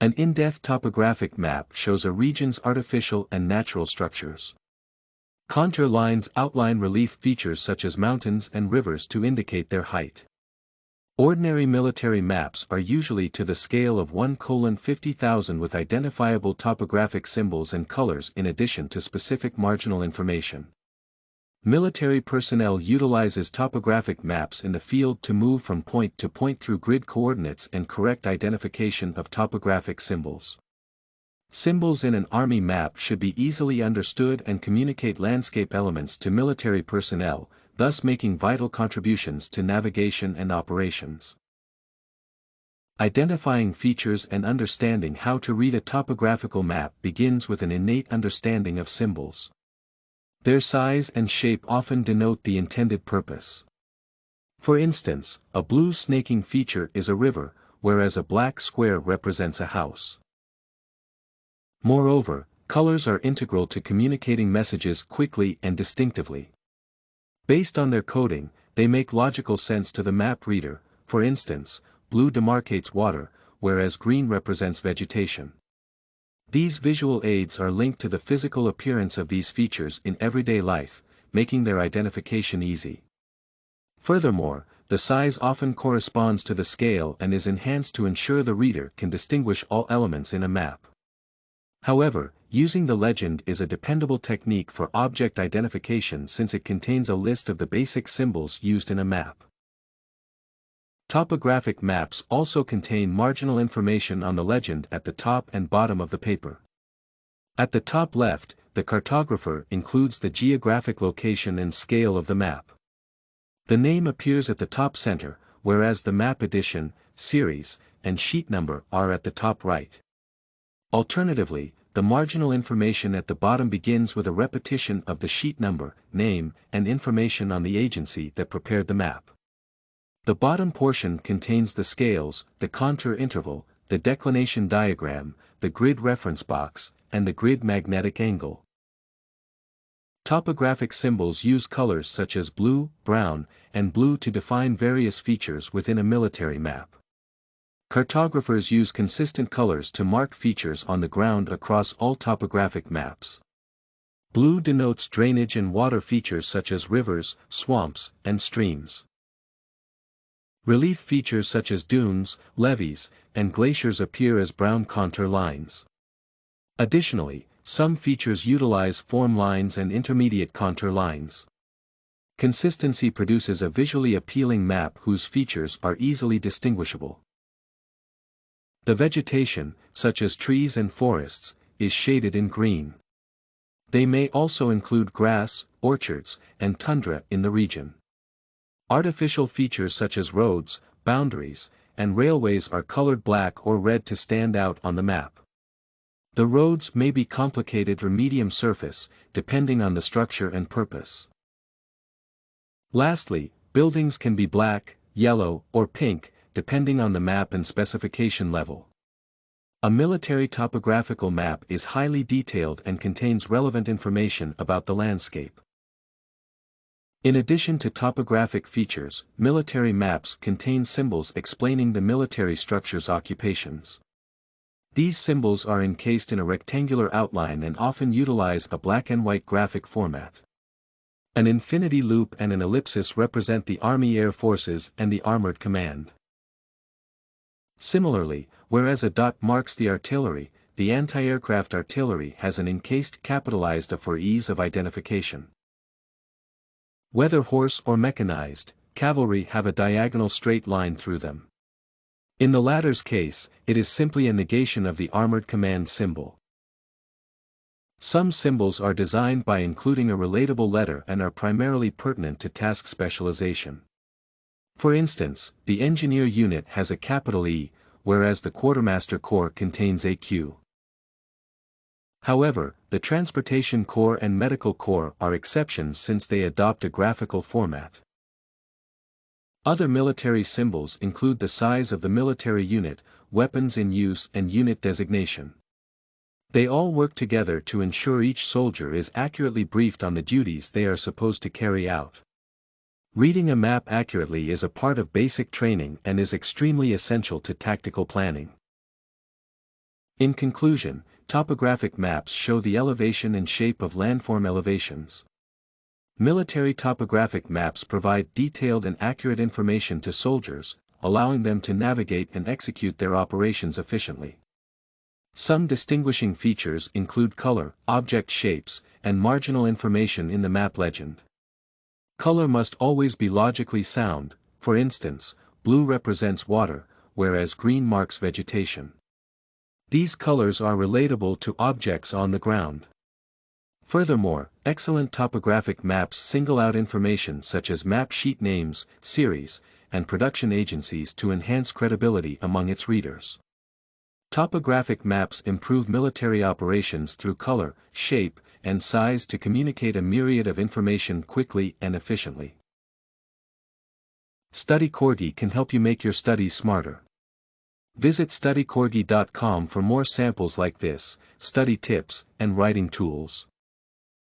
An in-depth topographic map shows a region's artificial and natural structures. Contour lines outline relief features such as mountains and rivers to indicate their height. Ordinary military maps are usually to the scale of 1:50,000 with identifiable topographic symbols and colors in addition to specific marginal information. Military personnel utilizes topographic maps in the field to move from point to point through grid coordinates and correct identification of topographic symbols. Symbols in an army map should be easily understood and communicate landscape elements to military personnel, thus making vital contributions to navigation and operations. Identifying features and understanding how to read a topographical map begins with an innate understanding of symbols. Their size and shape often denote the intended purpose. For instance, a blue snaking feature is a river, whereas a black square represents a house. Moreover, colors are integral to communicating messages quickly and distinctively. Based on their coding, they make logical sense to the map reader. For instance, blue demarcates water, whereas green represents vegetation. These visual aids are linked to the physical appearance of these features in everyday life, making their identification easy. Furthermore, the size often corresponds to the scale and is enhanced to ensure the reader can distinguish all elements in a map. However, using the legend is a dependable technique for object identification since it contains a list of the basic symbols used in a map. Topographic maps also contain marginal information on the legend at the top and bottom of the paper. At the top left, the cartographer includes the geographic location and scale of the map. The name appears at the top center, whereas the map edition, series, and sheet number are at the top right. Alternatively, the marginal information at the bottom begins with a repetition of the sheet number, name, and information on the agency that prepared the map. The bottom portion contains the scales, the contour interval, the declination diagram, the grid reference box, and the grid magnetic angle. Topographic symbols use colors such as blue, brown, and blue to define various features within a military map. Cartographers use consistent colors to mark features on the ground across all topographic maps. Blue denotes drainage and water features such as rivers, swamps, and streams. Relief features such as dunes, levees, and glaciers appear as brown contour lines. Additionally, some features utilize form lines and intermediate contour lines. Consistency produces a visually appealing map whose features are easily distinguishable. The vegetation, such as trees and forests, is shaded in green. They may also include grass, orchards, and tundra in the region. Artificial features such as roads, boundaries, and railways are colored black or red to stand out on the map. The roads may be complicated or medium surface, depending on the structure and purpose. Lastly, buildings can be black, yellow, or pink, depending on the map and specification level. A military topographical map is highly detailed and contains relevant information about the landscape. In addition to topographic features, military maps contain symbols explaining the military structure's occupations. These symbols are encased in a rectangular outline and often utilize a black and white graphic format. An infinity loop and an ellipsis represent the Army Air Forces and the Armored Command. Similarly, whereas a dot marks the artillery, the anti-aircraft artillery has an encased capitalized A for ease of identification. Whether horse or mechanized, cavalry have a diagonal straight line through them. In the latter's case, it is simply a negation of the Armored Command symbol. Some symbols are designed by including a relatable letter and are primarily pertinent to task specialization. For instance, the engineer unit has a capital E, whereas the quartermaster corps contains a Q. However, the transportation corps and medical corps are exceptions since they adopt a graphical format. Other military symbols include the size of the military unit, weapons in use and unit designation. They all work together to ensure each soldier is accurately briefed on the duties they are supposed to carry out. Reading a map accurately is a part of basic training and is extremely essential to tactical planning. In conclusion, topographic maps show the elevation and shape of landform elevations. Military topographic maps provide detailed and accurate information to soldiers, allowing them to navigate and execute their operations efficiently. Some distinguishing features include color, object shapes, and marginal information in the map legend. Color must always be logically sound. For instance, blue represents water, whereas green marks vegetation. These colors are relatable to objects on the ground. Furthermore, excellent topographic maps single out information such as map sheet names, series, and production agencies to enhance credibility among its readers. Topographic maps improve military operations through color, shape, and size to communicate a myriad of information quickly and efficiently. StudyCorgi can help you make your studies smarter. Visit studycorgi.com for more samples like this, study tips, and writing tools.